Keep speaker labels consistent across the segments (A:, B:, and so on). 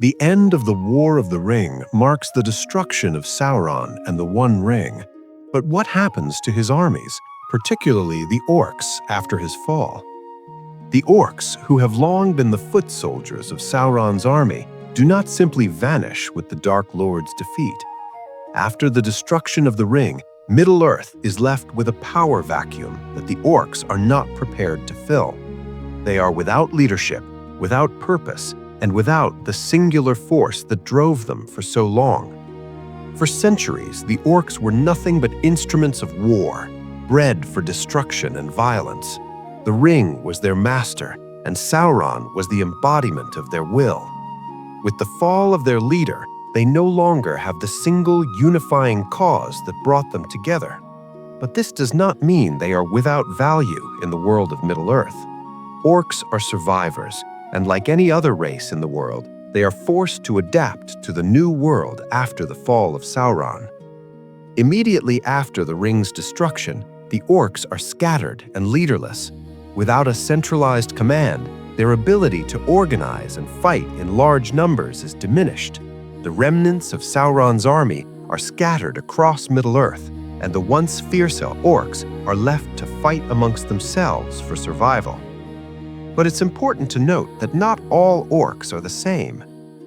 A: The end of the War of the Ring marks the destruction of Sauron and the One Ring. But what happens to his armies, particularly the Orcs, after his fall? The Orcs, who have long been the foot soldiers of Sauron's army, do not simply vanish with the Dark Lord's defeat. After the destruction of the ring, Middle-earth is left with a power vacuum that the Orcs are not prepared to fill. They are without leadership, without purpose, and without the singular force that drove them for so long. For centuries, the Orcs were nothing but instruments of war, bred for destruction and violence. The ring was their master, and Sauron was the embodiment of their will. With the fall of their leader, they no longer have the single unifying cause that brought them together. But this does not mean they are without value in the world of Middle-earth. Orcs are survivors, and like any other race in the world, they are forced to adapt to the new world after the fall of Sauron. Immediately after the ring's destruction, the Orcs are scattered and leaderless. Without a centralized command, their ability to organize and fight in large numbers is diminished. The remnants of Sauron's army are scattered across Middle-earth, and the once fearsome Orcs are left to fight amongst themselves for survival. But it's important to note that not all Orcs are the same.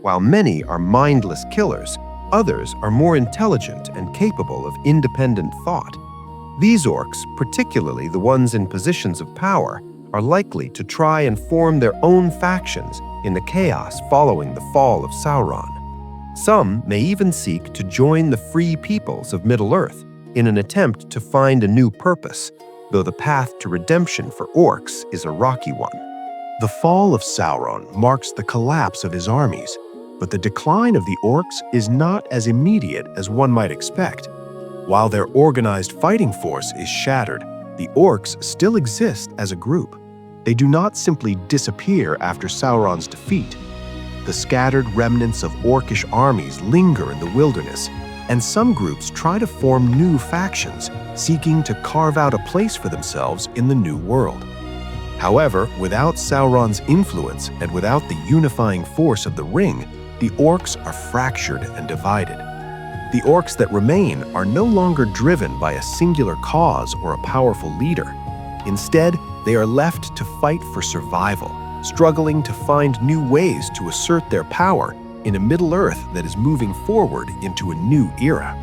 A: While many are mindless killers, others are more intelligent and capable of independent thought. These Orcs, particularly the ones in positions of power, are likely to try and form their own factions in the chaos following the fall of Sauron. Some may even seek to join the free peoples of Middle-earth in an attempt to find a new purpose, though the path to redemption for Orcs is a rocky one. The fall of Sauron marks the collapse of his armies, but the decline of the Orcs is not as immediate as one might expect. While their organized fighting force is shattered, the Orcs still exist as a group. They do not simply disappear after Sauron's defeat. The scattered remnants of Orcish armies linger in the wilderness, and some groups try to form new factions, seeking to carve out a place for themselves in the new world. However, without Sauron's influence and without the unifying force of the ring, the Orcs are fractured and divided. The Orcs that remain are no longer driven by a singular cause or a powerful leader. Instead, they are left to fight for survival, struggling to find new ways to assert their power in a Middle-earth that is moving forward into a new era.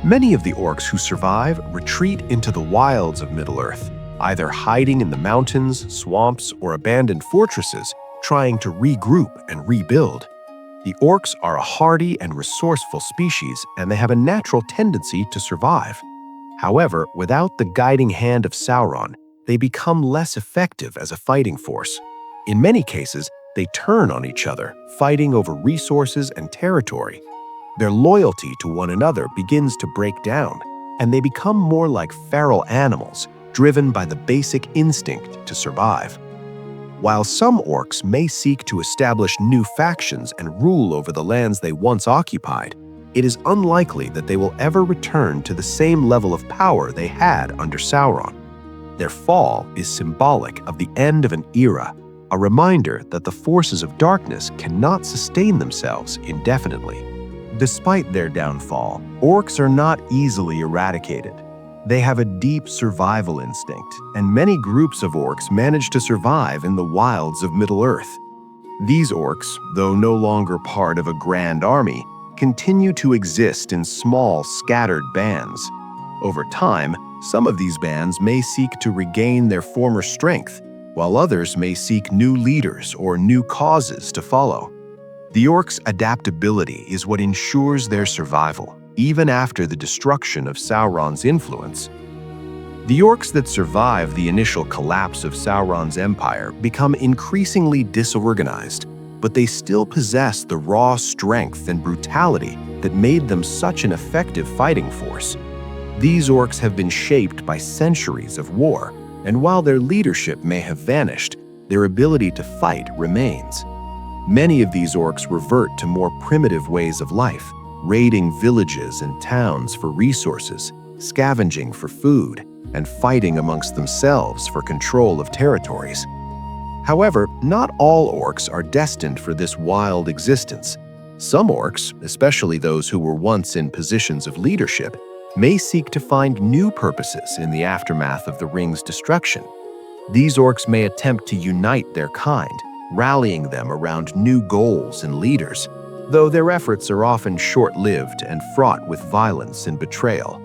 A: Many of the Orcs who survive retreat into the wilds of Middle-earth, either hiding in the mountains, swamps, or abandoned fortresses, trying to regroup and rebuild. The Orcs are a hardy and resourceful species, and they have a natural tendency to survive. However, without the guiding hand of Sauron, they become less effective as a fighting force. In many cases, they turn on each other, fighting over resources and territory. Their loyalty to one another begins to break down, and they become more like feral animals, driven by the basic instinct to survive. While some Orcs may seek to establish new factions and rule over the lands they once occupied, it is unlikely that they will ever return to the same level of power they had under Sauron. Their fall is symbolic of the end of an era, a reminder that the forces of darkness cannot sustain themselves indefinitely. Despite their downfall, Orcs are not easily eradicated. They have a deep survival instinct, and many groups of Orcs manage to survive in the wilds of Middle-earth. These Orcs, though no longer part of a grand army, continue to exist in small, scattered bands. Over time, some of these bands may seek to regain their former strength, while others may seek new leaders or new causes to follow. The Orcs' adaptability is what ensures their survival, even after the destruction of Sauron's influence. The Orcs that survive the initial collapse of Sauron's empire become increasingly disorganized, but they still possess the raw strength and brutality that made them such an effective fighting force. These Orcs have been shaped by centuries of war, and while their leadership may have vanished, their ability to fight remains. Many of these Orcs revert to more primitive ways of life, raiding villages and towns for resources, scavenging for food, and fighting amongst themselves for control of territories. However, not all orcs are destined for this wild existence. Some orcs, especially those who were once in positions of leadership, may seek to find new purposes in the aftermath of the ring's destruction. These orcs may attempt to unite their kind, rallying them around new goals and leaders, though their efforts are often short-lived and fraught with violence and betrayal.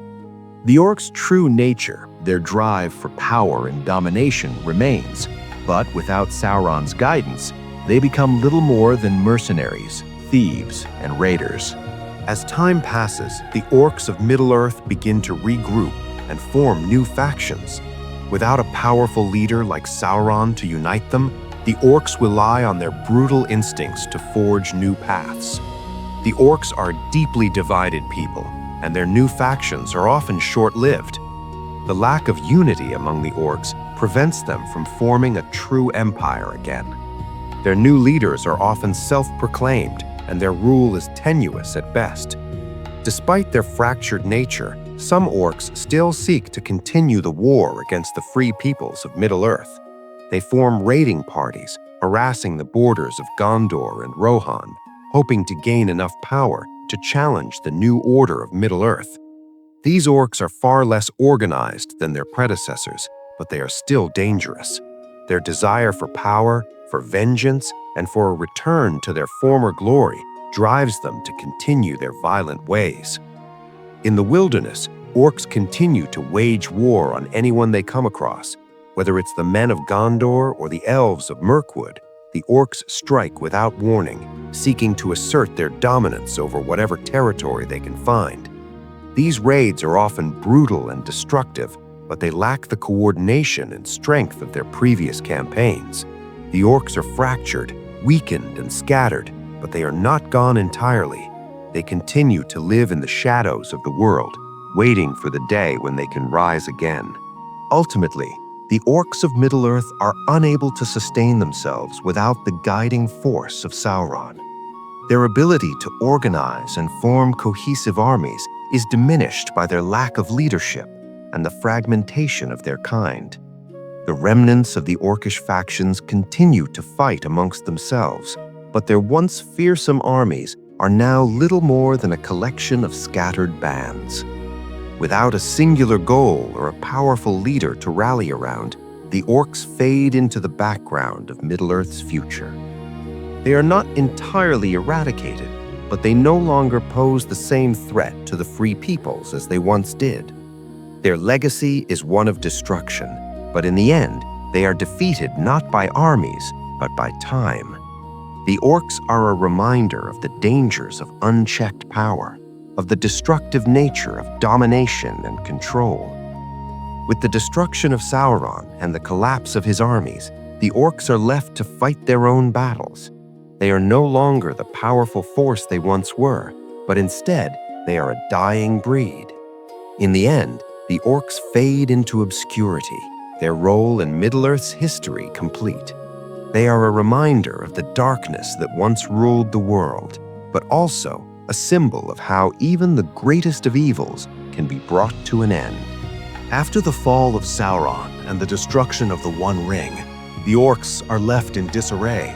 A: The orcs' true nature, their drive for power and domination, remains, but without Sauron's guidance, they become little more than mercenaries, thieves, and raiders. As time passes, the orcs of Middle-earth begin to regroup and form new factions. Without a powerful leader like Sauron to unite them, the orcs rely on their brutal instincts to forge new paths. The orcs are a deeply divided people, and their new factions are often short-lived. The lack of unity among the orcs prevents them from forming a true empire again. Their new leaders are often self-proclaimed, and their rule is tenuous at best. Despite their fractured nature, some orcs still seek to continue the war against the free peoples of Middle-earth. They form raiding parties, harassing the borders of Gondor and Rohan, hoping to gain enough power to challenge the new order of Middle-earth. These orcs are far less organized than their predecessors, but they are still dangerous. Their desire for power, for vengeance, and for a return to their former glory drives them to continue their violent ways. In the wilderness, orcs continue to wage war on anyone they come across. Whether it's the men of Gondor or the elves of Mirkwood, the orcs strike without warning, seeking to assert their dominance over whatever territory they can find. These raids are often brutal and destructive, but they lack the coordination and strength of their previous campaigns. The orcs are fractured, weakened, and scattered, but they are not gone entirely. They continue to live in the shadows of the world, waiting for the day when they can rise again. Ultimately, the orcs of Middle-earth are unable to sustain themselves without the guiding force of Sauron. Their ability to organize and form cohesive armies is diminished by their lack of leadership and the fragmentation of their kind. The remnants of the orcish factions continue to fight amongst themselves, but their once fearsome armies are now little more than a collection of scattered bands. Without a singular goal or a powerful leader to rally around, the orcs fade into the background of Middle-earth's future. They are not entirely eradicated, but they no longer pose the same threat to the free peoples as they once did. Their legacy is one of destruction, but in the end, they are defeated not by armies, but by time. The orcs are a reminder of the dangers of unchecked power, of the destructive nature of domination and control. With the destruction of Sauron and the collapse of his armies, the orcs are left to fight their own battles. They are no longer the powerful force they once were, but instead, they are a dying breed. In the end, the orcs fade into obscurity, their role in Middle-earth's history complete. They are a reminder of the darkness that once ruled the world, but also a symbol of how even the greatest of evils can be brought to an end. After the fall of Sauron and the destruction of the One Ring, the orcs are left in disarray.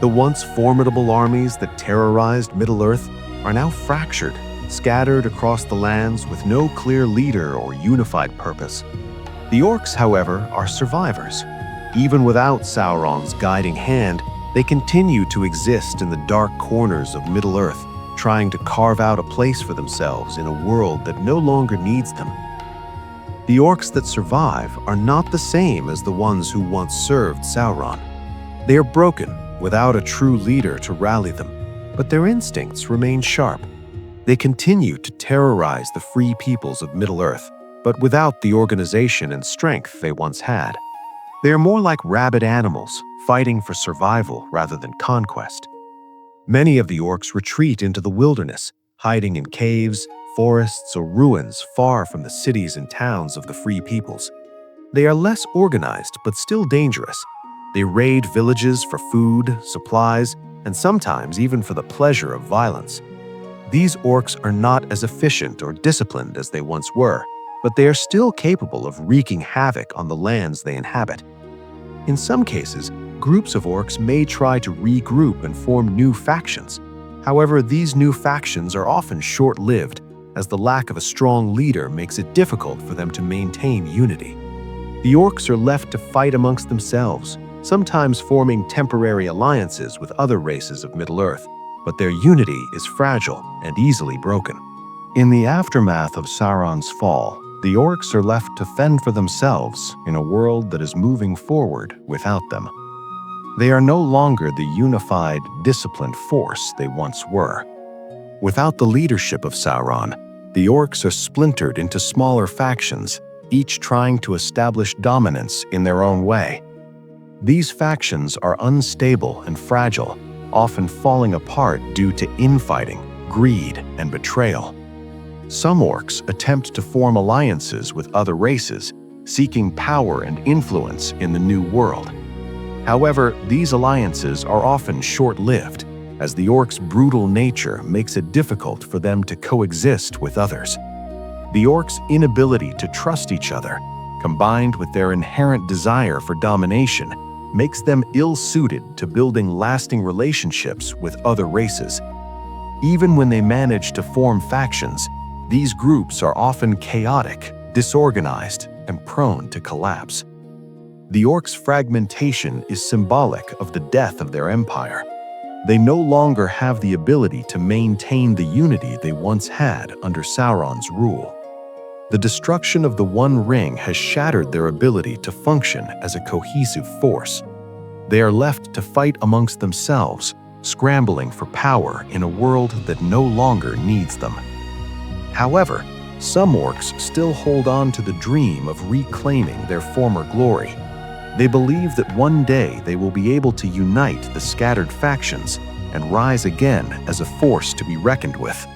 A: The once formidable armies that terrorized Middle-earth are now fractured, scattered across the lands with no clear leader or unified purpose. The orcs, however, are survivors. Even without Sauron's guiding hand, they continue to exist in the dark corners of Middle-earth, trying to carve out a place for themselves in a world that no longer needs them. The orcs that survive are not the same as the ones who once served Sauron. They are broken, without a true leader to rally them, but their instincts remain sharp. They continue to terrorize the free peoples of Middle-earth, but without the organization and strength they once had. They are more like rabid animals, fighting for survival rather than conquest. Many of the orcs retreat into the wilderness, hiding in caves, forests, or ruins far from the cities and towns of the free peoples. They are less organized, but still dangerous. They raid villages for food, supplies, and sometimes even for the pleasure of violence. These orcs are not as efficient or disciplined as they once were, but they are still capable of wreaking havoc on the lands they inhabit. In some cases, Groups of orcs may try to regroup and form new factions. However, these new factions are often short-lived, as the lack of a strong leader makes it difficult for them to maintain unity. The orcs are left to fight amongst themselves, sometimes forming temporary alliances with other races of Middle-earth, but their unity is fragile and easily broken. In the aftermath of Sauron's fall, the orcs are left to fend for themselves in a world that is moving forward without them. They are no longer the unified, disciplined force they once were. Without the leadership of Sauron, the orcs are splintered into smaller factions, each trying to establish dominance in their own way. These factions are unstable and fragile, often falling apart due to infighting, greed, and betrayal. Some orcs attempt to form alliances with other races, seeking power and influence in the new world. However, these alliances are often short-lived, as the orcs' brutal nature makes it difficult for them to coexist with others. The orcs' inability to trust each other, combined with their inherent desire for domination, makes them ill-suited to building lasting relationships with other races. Even when they manage to form factions, these groups are often chaotic, disorganized, and prone to collapse. The orcs' fragmentation is symbolic of the death of their empire. They no longer have the ability to maintain the unity they once had under Sauron's rule. The destruction of the One Ring has shattered their ability to function as a cohesive force. They are left to fight amongst themselves, scrambling for power in a world that no longer needs them. However, some orcs still hold on to the dream of reclaiming their former glory. They believe that one day they will be able to unite the scattered factions and rise again as a force to be reckoned with.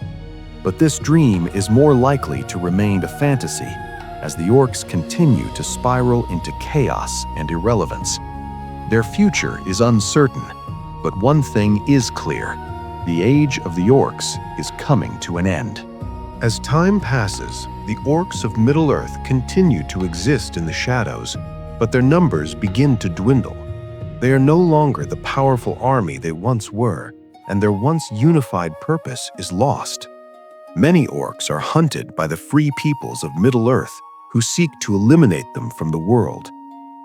A: But this dream is more likely to remain a fantasy, as the orcs continue to spiral into chaos and irrelevance. Their future is uncertain, but one thing is clear: the age of the orcs is coming to an end. As time passes, the orcs of Middle-earth continue to exist in the shadows, but their numbers begin to dwindle. They are no longer the powerful army they once were, and their once unified purpose is lost. Many orcs are hunted by the free peoples of Middle-earth, who seek to eliminate them from the world.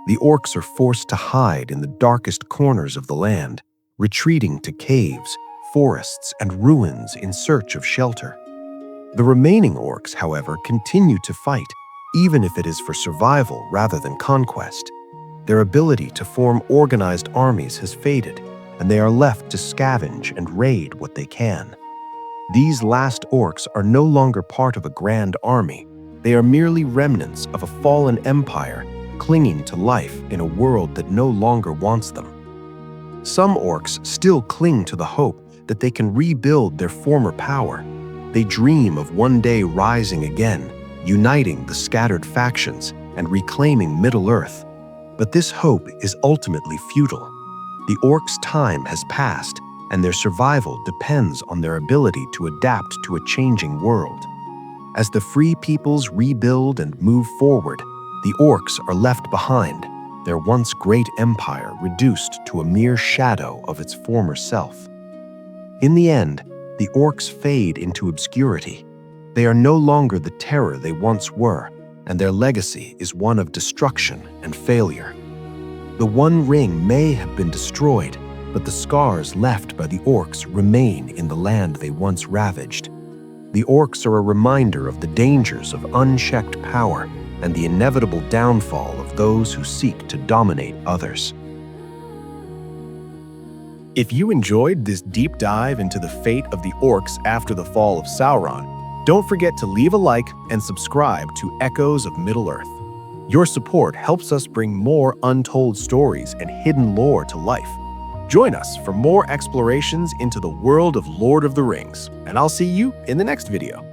A: The orcs are forced to hide in the darkest corners of the land, retreating to caves, forests, and ruins in search of shelter. The remaining orcs, however, continue to fight, even if it is for survival rather than conquest. Their ability to form organized armies has faded, and they are left to scavenge and raid what they can. These last orcs are no longer part of a grand army. They are merely remnants of a fallen empire, clinging to life in a world that no longer wants them. Some orcs still cling to the hope that they can rebuild their former power. They dream of one day rising again, uniting the scattered factions and reclaiming Middle-earth. But this hope is ultimately futile. The orcs' time has passed, and their survival depends on their ability to adapt to a changing world. As the free peoples rebuild and move forward, the orcs are left behind, their once great empire reduced to a mere shadow of its former self. In the end, the orcs fade into obscurity. They are no longer the terror they once were, and their legacy is one of destruction and failure. The One Ring may have been destroyed, but the scars left by the orcs remain in the land they once ravaged. The orcs are a reminder of the dangers of unchecked power and the inevitable downfall of those who seek to dominate others. If you enjoyed this deep dive into the fate of the orcs after the fall of Sauron, don't forget to leave a like and subscribe to Echoes of Middle-earth. Your support helps us bring more untold stories and hidden lore to life. Join us for more explorations into the world of Lord of the Rings, and I'll see you in the next video.